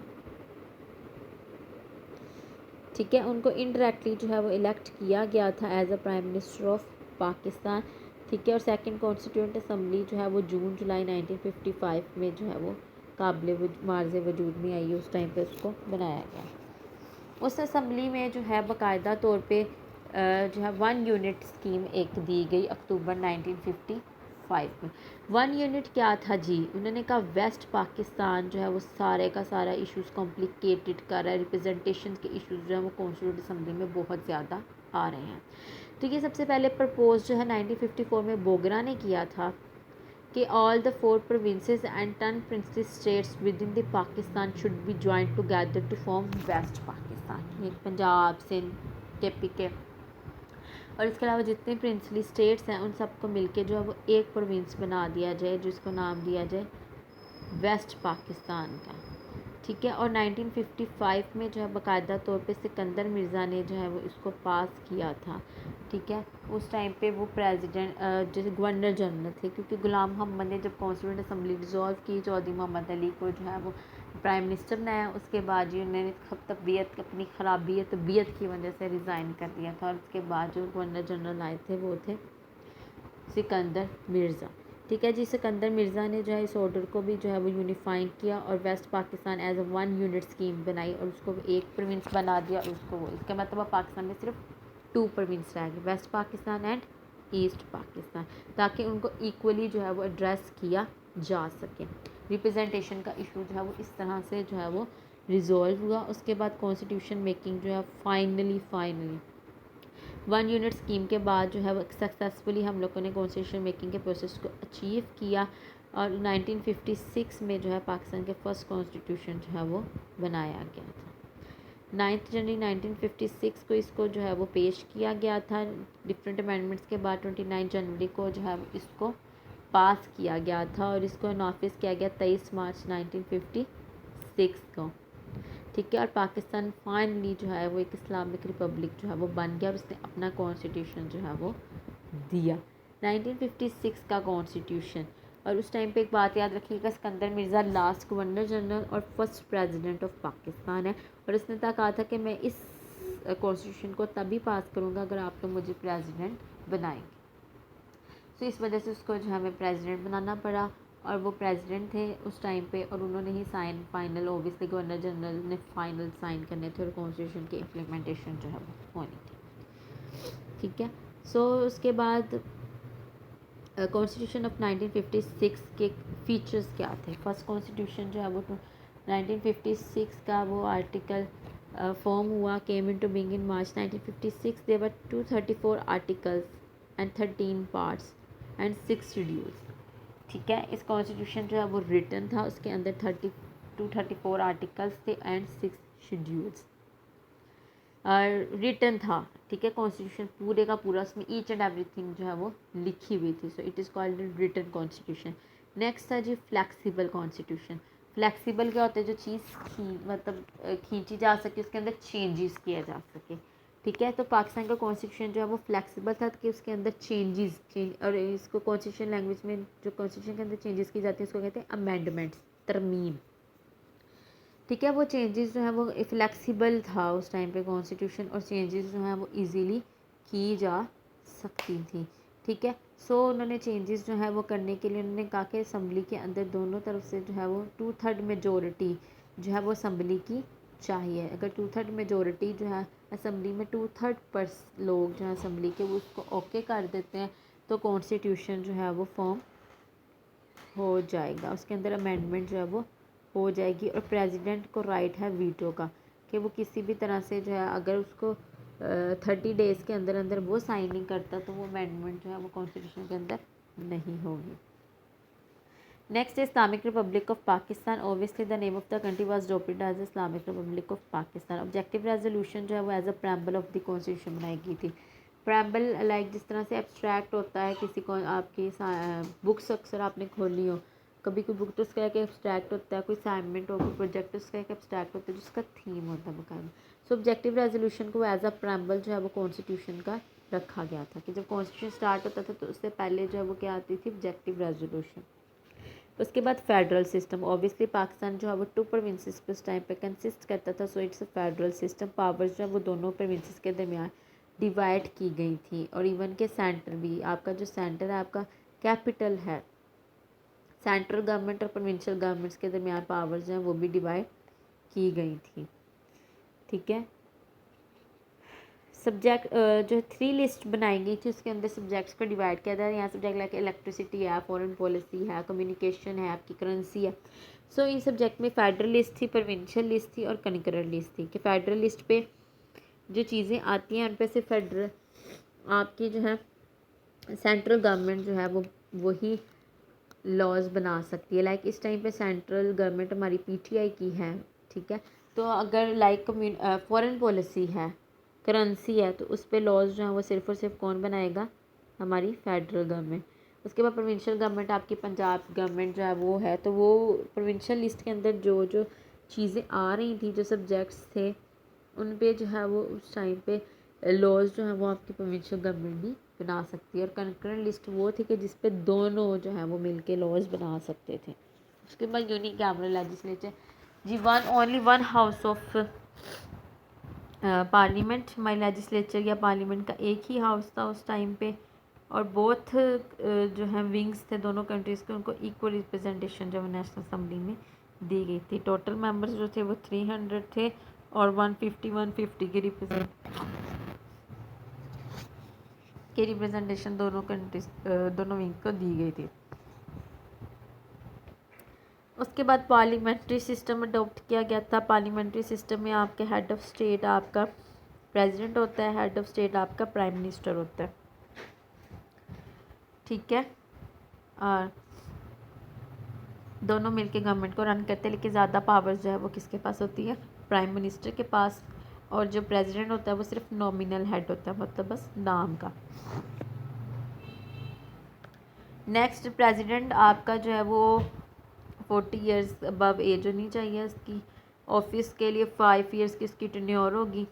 ठीक है। उनको इनडायरेक्टली जो है वो इलेक्ट किया गया था as a prime minister of Pakistan. ठीक है। और सेकंड कॉन्स्टिट्यूंट असम्बली जो है वो जून जुलाई 1955 में जो है वो काबिल मार्ज वजूद में आई, उस टाइम पे उसको बनाया गया। उस असम्बली में जो है बाकायदा तौर पे जो है 1 यूनिट स्कीम एक दी गई अक्टूबर 1955 में। 1 यूनिट क्या था जी, उन्होंने कहा वेस्ट पाकिस्तान जो है वो सारे का सारा इश्यूज़ कॉम्प्लिकेटेड कर रहा है, रिप्रेजेंटेशन के इश्यूज़ जो है वो कॉन्स्टिट्यूंट असम्बली में बहुत ज़्यादा आ रहे हैं। ठीक है। सबसे पहले प्रपोज जो है 1954 में बोगरा ने किया था कि all the 4 provinces and 10 princely states within the Pakistan should be joint together to form west Pakistan. ये पंजाब, सिंध, के और इसके अलावा जितने प्रिंसली स्टेट्स हैं उन सबको मिलके जो है वो एक प्रोविंस बना दिया जाए, जिसको नाम दिया जाए वेस्ट पाकिस्तान का। ठीक है। और 1955 में जो है बाकायदा तौर पे सिकंदर मिर्ज़ा ने जो है वो इसको पास किया था। ठीक है। उस टाइम पे वो प्रेसिडेंट जैसे गवर्नर जनरल थे, क्योंकि गुलाम मोहम्मद ने जब कॉन्स्टिट्यूंट असम्बली डिज़ोल्व की, चौधरी मोहम्मद अली को जो है वो प्राइम मिनिस्टर बनाया। उसके बाद जी उन्होंने तबीयत अपनी ख़राबी तबीयत की वजह से रिज़ाइन कर दिया था, और उसके बाद जो गवर्नर जनरल आए थे वो थे सिकंदर मिर्ज़ा। ठीक है जी। सिकंदर मिर्ज़ा ने जो है इस ऑर्डर को भी जो है वो यूनिफाइंग किया और west Pakistan as a 1 unit scheme बनाई और उसको एक प्रोविंस बना दिया। और उसको इसका मतलब पाकिस्तान में सिर्फ 2 प्रोविंस रह गए, west Pakistan and east Pakistan, ताकि उनको इक्वली जो है वो एड्रेस किया जा सके। रिप्रेजेंटेशन का इशू जो है वो इस तरह से जो है वो रिजॉल्व हुआ। उसके बाद कॉन्स्टिट्यूशन मेकिंग जो है फाइनली 1 यूनिट स्कीम के बाद जो है वो सक्सेसफुली हम लोगों ने कॉन्स्टिट्यूशन मेकिंग के प्रोसेस को अचीव किया और 1956 में जो है पाकिस्तान के फर्स्ट कॉन्स्टिट्यूशन जो है वो बनाया गया था। 9 जनवरी 1956 को इसको जो है वो पेश किया गया था। डिफरेंट अमेंडमेंट्स के बाद 29 जनवरी को जो है इसको पास किया गया था और इसको नाफिज किया गया 23 मार्च 1956 को। ठीक है। और पाकिस्तान फाइनली जो है वो एक इस्लामिक रिपब्लिक जो है वो बन गया और उसने अपना कॉन्स्टिट्यूशन जो है वो दिया। 1956 का कॉन्स्टिट्यूशन। और उस टाइम पे एक बात याद रखिएगा, Sikandar Mirza last governor general और फर्स्ट प्रेसिडेंट ऑफ पाकिस्तान है, और इसने कहा था कि मैं इस कॉन्स्टिट्यूशन को तभी पास करूँगा अगर आप लोग मुझे प्रेसिडेंट बनाएंगे। तो इस वजह से उसको जो हमें प्रेसिडेंट बनाना पड़ा और वो प्रेसिडेंट थे उस टाइम पे, और उन्होंने ही sign final obviously governor general ने फाइनल साइन करने थे और कॉन्स्टिट्यूशन की इम्प्लीमेंटेशन जो है वो होनी थी। ठीक है। सो उसके बाद कॉन्स्टिट्यूशन ऑफ 1956 के फीचर्स क्या थे। फर्स्ट कॉन्स्टिट्यूशन जो है वो 1956 का वो आर्टिकल फॉर्म हुआ, came into being in March 1956। There were 234 articles and 13 parts and 6 schedules. ठीक है। इस कॉन्स्टिट्यूशन जो है वो रिटन था, उसके अंदर 34 आर्टिकल्स थे एंड 6 शेड्यूल्स रिटन था। ठीक है। कॉन्स्टिट्यूशन पूरे का पूरा उसमें ईच एंड एवरीथिंग जो है वो लिखी हुई थी। So it is called written constitution. Next था जी फ्लैक्सिबल कॉन्स्टिट्यूशन। फ्लैक्सिबल क्या होता है, जो चीज़ मतलब खींची जा सके, उसके अंदर चेंजेस किए जा सके। ठीक है। तो पाकिस्तान का कॉन्स्टिट्यूशन जो है वो फ्लैक्सिबल था कि उसके अंदर चेंज और इसको कॉन्स्टिट्यूशन लैंग्वेज में जो कॉन्स्टिट्यूशन के अंदर चेंजेस की जाती है उसको कहते हैं अमेंडमेंट्स, तरमीम। ठीक है। वो चेंजेस जो है वो फ्लैक्सिबल था उस टाइम पे कॉन्स्टिट्यूशन, और चेंजेस जो हैं वो इजीली की जा सकती थी। ठीक है। सो उन्होंने चेंजेस जो है वो करने के लिए उन्होंने कहा कि असम्बली के अंदर दोनों तरफ से जो है वो 2/3 मेजोरिटी जो है वो असम्बली की चाहिए। अगर 2/3 मेजोरिटी जो है असम्बली में 2/3 लोग जो है असम्बली के वो उसको ओके कर देते हैं, तो कॉन्स्टिट्यूशन जो है वो फॉर्म हो जाएगा, उसके अंदर अमेंडमेंट जो है वो हो जाएगी। और प्रेसिडेंट को राइट है वीटो का, कि वो किसी भी तरह से जो है अगर उसको 30 डेज़ के अंदर अंदर वो साइन नहीं करता तो वो अमेंडमेंट जो है वो कॉन्स्टिट्यूशन के अंदर नहीं होगी। Next Islamic republic of Pakistan. Obviously the name of the country was adopted as Islamic republic of Pakistan. Objective resolution जो है वो as a preamble of the constitution बनाई गई थी। प्रेम्बल लाइक जिस तरह से एब्स्ट्रैक्ट होता है, किसी को आपकी बुक्स अक्सर आपने खोली हो, कभी कोई बुक तो उसका एक एब्स्ट्रैक्ट होता है, कोई असाइनमेंट हो, कोई प्रोजेक्ट उसका एक एब्स्ट्रैक्ट होता है जिसका थीम होता है बकायदा। सो ऑब्जेक्टिव रेजोल्यूशन को एज अ प्रेम्बल जो है वो कॉन्स्टिट्यूशन का रखा गया था, कि जब कॉन्स्टिट्यूशन स्टार्ट होता था तो उससे पहले जो है वो क्या आती थी, ऑब्जेक्टिव रेजोल्यूशन। उसके बाद फेडरल सिस्टम। ऑब्वियसली पाकिस्तान जो है वो 2 प्रोविंसेस पे उस टाइम पे कंसिस्ट करता था, so it's a federal system. Powers जो है वो दोनों प्रोविंसेस के दरमियान डिवाइड की गई थी, और इवन के सेंटर भी, आपका जो सेंटर है आपका कैपिटल है, सेंट्रल गवर्नमेंट और प्रोविंशियल गवर्नमेंट्स के दरमियान पावर्स जो हैं वो भी डिवाइड की गई थी। ठीक है, सब्जेक्ट जो 3 लिस्ट बनाई गई थी उसके अंदर सब्जेक्ट्स को डिवाइड किया था। यहाँ सब्जेक्ट लाइक इलेक्ट्रिसिटी है, फॉरेन पॉलिसी है, कम्युनिकेशन है, आपकी करेंसी है। सो इन सब्जेक्ट में फेडरल लिस्ट थी, प्रोविंशियल लिस्ट थी और कनकरेंट लिस्ट थी। कि फेडरल लिस्ट पे जो चीज़ें आती हैं उन पे से फेडरल आपकी जो है सेंट्रल गवर्नमेंट जो है वो वही लॉज बना सकती है। लाइक इस टाइम पे सेंट्रल गवर्नमेंट हमारी पीटीआई की है। ठीक है, तो अगर लाइक फॉरेन पॉलिसी है, करेंसी है, तो उस पर लॉज जो है वो सिर्फ और सिर्फ कौन बनाएगा, हमारी फेडरल गवर्नमेंट। उसके बाद प्रोविंशियल गवर्नमेंट आपकी पंजाब गवर्नमेंट जो है वो है, तो वो प्रोविंशियल लिस्ट के अंदर जो जो चीज़ें आ रही थी, जो सब्जेक्ट्स थे, उन पे जो है वो उस टाइम पे लॉज जो है वो आपकी प्रोविंशियल गवर्नमेंट भी बना सकती है। और कंकरेंट लिस्ट वो थी कि जिस पे दोनों जो है वो मिलके लॉज बना सकते थे। उसके बाद यूनिकैमरल लेजिस्लेचर जी, only one house of parliament, हमारी लेजिस्लेचर या पार्लियामेंट का एक ही हाउस था उस टाइम पे, और बोथ जो है विंग्स थे दोनों कंट्रीज़ के, उनको इक्वल रिप्रेजेंटेशन जो नेशनल असम्बली में दी गई थी। टोटल मेंबर्स जो थे वो 300 थे, और 150 की रिप्रेजेंटेशन दोनों कंट्रीज दोनों विंग को दी गई थी। उसके बाद पार्लियामेंट्री सिस्टम अडॉप्ट किया गया था। पार्लियामेंट्री सिस्टम में आपके हेड ऑफ स्टेट आपका प्रेसिडेंट होता है, हेड ऑफ स्टेट आपका प्राइम मिनिस्टर होता है। ठीक है, और दोनों मिलके गवर्नमेंट को रन करते हैं, लेकिन ज़्यादा पावर्स जो है वो किसके पास होती है, प्राइम मिनिस्टर के पास। और जो प्रेसिडेंट होता है वो सिर्फ नॉमिनल हेड होता है, मतलब बस नाम का। नेक्स्ट प्रेसिडेंट आपका जो है वो 40 ईयर्स अबव एज होनी चाहिए इसकी। ऑफिस के लिए 5 ईयर्स की इसकी टेन्योर होगी।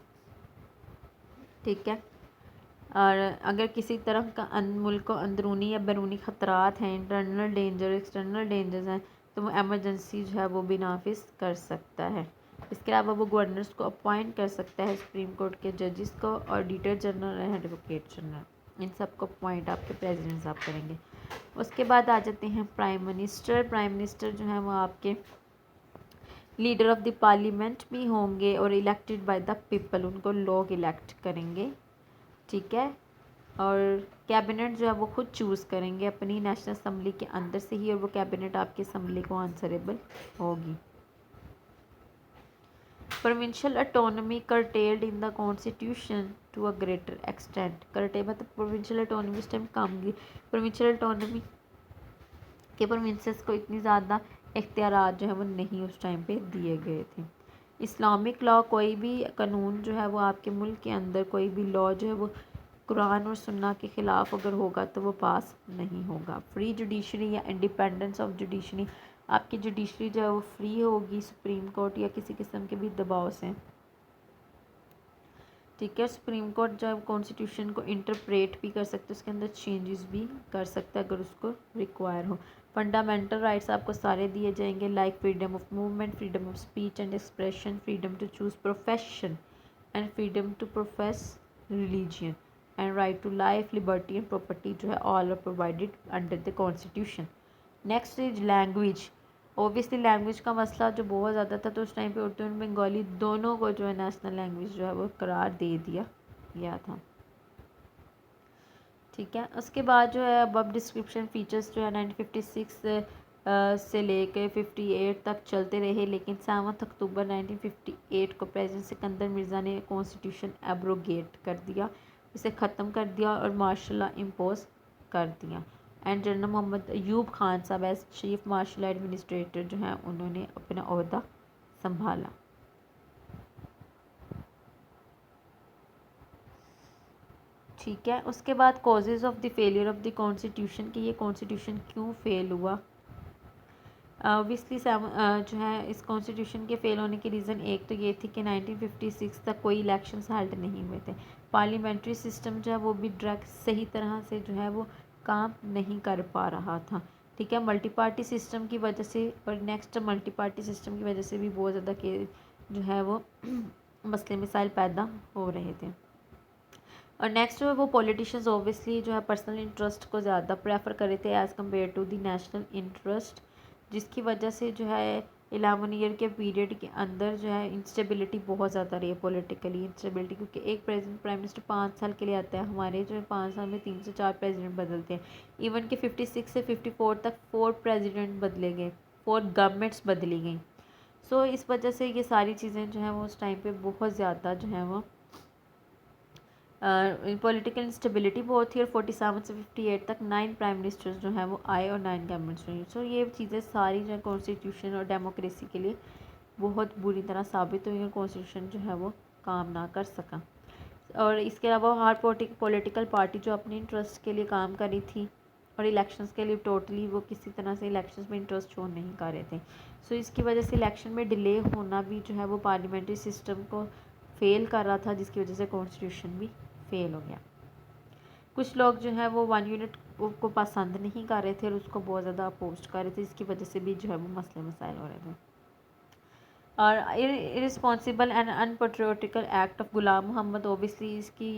ठीक है, और अगर किसी तरह का मुल्क को अंदरूनी या बैरूनी ख़तरात हैं, इंटरनल डेंजर, एक्सटर्नल डेंजर्स हैं, तो वो एमरजेंसी जो है वो भी नाफिज कर सकता है। इसके अलावा वो गवर्नर्स को अपॉइंट कर सकता है, सुप्रीम कोर्ट के जजेस को, auditor general and advocate general, इन सब को अपॉइंट आपके प्रेसिडेंट साहब करेंगे। उसके बाद आ जाते हैं प्राइम मिनिस्टर। प्राइम मिनिस्टर जो है वो आपके लीडर ऑफ द पार्लियामेंट भी होंगे और इलेक्टेड बाय द पीपल, उनको लोग इलेक्ट करेंगे। ठीक है, और कैबिनेट जो है वो खुद चूज़ करेंगे अपनी नेशनल असम्बली के अंदर से ही, और वो कैबिनेट आपकी असम्बली को आंसरेबल होगी। Provincial autonomy curtailed in the constitution to a greater extent. curtail मतलब प्रोविंशियल ऑटोनॉमी उस टाइम कम गई। प्रोविंशियल ऑटोनॉमी के प्रोविंसेस को इतनी ज़्यादा इख्तियारात जो है वो नहीं उस टाइम पे दिए गए थे। इस्लामिक लॉ, कोई भी कानून जो है वो आपके मुल्क के अंदर कोई भी लॉ जो है वो कुरान और सुन्ना के ख़िलाफ़ अगर होगा तो वो पास नहीं होगा। फ्री जुडिशरी या इंडिपेंडेंस ऑफ जुडिशरी, आपकी जुडिशरी जो है वो फ्री होगी सुप्रीम कोर्ट या किसी किस्म के भी दबाव से। ठीक है, सुप्रीम कोर्ट जो है कॉन्स्टिट्यूशन को इंटरप्रेट भी कर सकते हैं, उसके अंदर चेंजेस भी कर सकता है अगर उसको रिक्वायर हो। फंडामेंटल राइट्स आपको सारे दिए जाएंगे, like freedom of movement, freedom of speech and expression, freedom to choose profession and freedom to profess religion and right to life, liberty and property जो है all are provided under the constitution. Next is language. Obviously language का मसला जो बहुत ज़्यादा था, तो उस टाइम पे उर्दू और बंगाली दोनों को जो है नेशनल लैंग्वेज जो है वो करार दे दिया गया था। ठीक है। उसके बाद जो है अब डिस्क्रिप्शन फीचर्स जो है 1956 से लेकर 58 तक चलते रहे, लेकिन 7 अक्टूबर 1958 को प्रेसिडेंट सिकंदर मिर्ज़ा ने कॉन्स्टिट्यूशन एब्रोगेट कर दिया, इसे ख़त्म कर दिया और मार्शल लॉ इम्पोज कर दिया। एंड जनरल मोहम्मद अयूब खान साहब एज चीफ मार्शल एडमिनिस्ट्रेटर जो हैं उन्होंने अपना ओहदा संभाला। ठीक है। उसके बाद causes of the failure of the constitution, कि ये कॉन्स्टिट्यूशन क्यों फेल हुआ। ऑब्वियसली जो है इस कॉन्स्टिट्यूशन के फेल होने की रीज़न एक तो ये थी कि 1956 तक कोई इलेक्शंस हेल्ड नहीं हुए थे। पार्लियामेंट्री सिस्टम जो है वो भी डायरेक्ट सही तरह से जो है वो काम नहीं कर पा रहा था। ठीक है। मल्टी पार्टी सिस्टम की वजह से और नेक्स्ट मल्टी पार्टी सिस्टम की वजह से भी बहुत ज़्यादा के जो है वो मसले मसाइल पैदा हो रहे थे। और नेक्स्ट जो है वो पॉलिटिशियंस ऑब्वियसली जो है पर्सनल इंटरेस्ट को ज़्यादा प्रेफर कर रहे थे as compare to the national interest, जिसकी वजह से जो है 11 ईयर के पीरियड के अंदर जो है इंस्टेबिलिटी बहुत ज़्यादा रही है, पॉलिटिकली इंस्टेबिलिटी, क्योंकि एक प्रेसिडेंट प्राइम मिनिस्टर 5 साल के लिए आता है। हमारे जो है 5 साल में 3 से 4 प्रेसिडेंट बदलते हैं। इवन के 56 से 54 तक 4 प्रेसिडेंट बदले गए, 4 गवर्नमेंट्स बदली गई। सो इस वजह से ये सारी चीज़ें जो हैं वो उस टाइम पे बहुत ज़्यादा जो है वो पॉलिटिकल इंस्टेबिलिटी बहुत थी। और 47 से 58 तक 9 प्राइम मिनिस्टर्स जो हैं वो आए और 9 गवर्नमेंट्स रही। सो ये चीज़ें सारी जो है कॉन्स्टिट्यूशन और डेमोक्रेसी के लिए बहुत बुरी तरह साबित हुई और कॉन्स्टिट्यूशन जो है वो काम ना कर सका। और इसके अलावा हर पॉलिटिकल पार्टी जो अपने इंटरेस्ट के लिए काम कर रही थी और इलेक्शंस के लिए टोटली वो किसी तरह से इलेक्शंस में इंटरेस्ट शो नहीं कर रहे थे। सो इसकी वजह से इलेक्शन में डिले होना भी जो है वो पार्लियामेंट्री सिस्टम को फेल कर रहा था, जिसकी वजह से कॉन्स्टिट्यूशन भी फेल हो गया। कुछ लोग जो है वो 1 यूनिट को पसंद नहीं कर रहे थे और उसको बहुत ज़्यादा अपोज कर रहे थे, जिसकी वजह से भी जो है वो मसले मसाइल हो रहे थे। और irresponsible and unpatriotical act of Ghulam Mohammad, obviously इसकी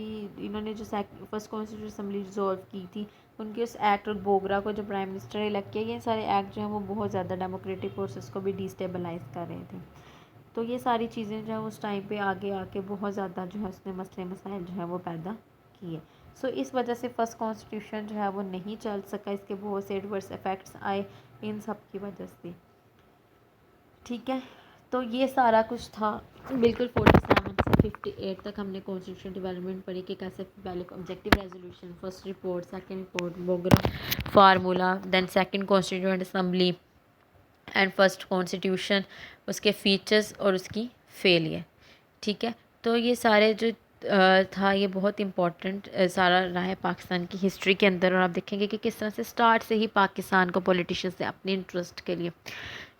इन्होंने जो फर्स्ट कॉन्स्टिट्यूशन असम्बली रिजॉल्व की थी, उनके उस एक्ट और बोगरा को जो प्राइम मिनिस्टर इलेक्ट किया, ये सारे एक्ट जो हैं वो बहुत ज़्यादा डेमोक्रेटिक प्रोसेस को भी डिस्टेबलाइज कर रहे थे। तो ये सारी चीज़ें जो है उस टाइम पे आगे आके बहुत ज़्यादा जो है उसने मसले मसाइल जो है वो पैदा किए। सो इस वजह से फर्स्ट कॉन्स्टिट्यूशन जो है वो नहीं चल सका, इसके बहुत से एडवर्स इफ़ेक्ट्स आए इन सब की वजह से। ठीक है। तो ये सारा कुछ था बिल्कुल 47 से 58 तक हमने कॉन्स्टिट्यूशन डेवलपमेंट पढ़ी कि कैसे पहले objective resolution, first report, second report, Bogra formula, then second constituent assembly and first constitution, उसके फीचर्स और उसकी फेलियर। ठीक है। तो ये सारे जो था ये बहुत इम्पोर्टेंट सारा रहा है पाकिस्तान की हिस्ट्री के अंदर। और आप देखेंगे कि किस तरह से स्टार्ट से ही पाकिस्तान को पॉलिटिशियंस ने अपने इंटरेस्ट के लिए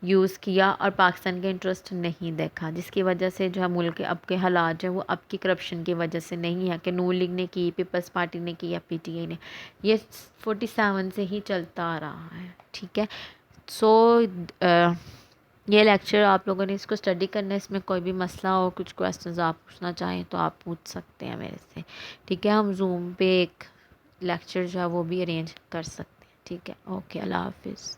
यूज़ किया और पाकिस्तान के इंटरेस्ट नहीं देखा, जिसकी वजह से जो है मुल्क के अब के हालात जो है वो अब की करप्शन की वजह से नहीं है कि नून लीग ने की, पीपल्स पार्टी ने की या PTI ने, ये 47 से ही चलता आ रहा है। ठीक है। सो ये लेक्चर आप लोगों ने इसको स्टडी करना है। इसमें कोई भी मसला हो, कुछ क्वेश्चंस आप पूछना चाहें तो आप पूछ सकते हैं मेरे से। ठीक है। हम जूम पे एक लेक्चर जो है वो भी अरेंज कर सकते हैं। ठीक है। ओके, अल्लाह हाफिज़।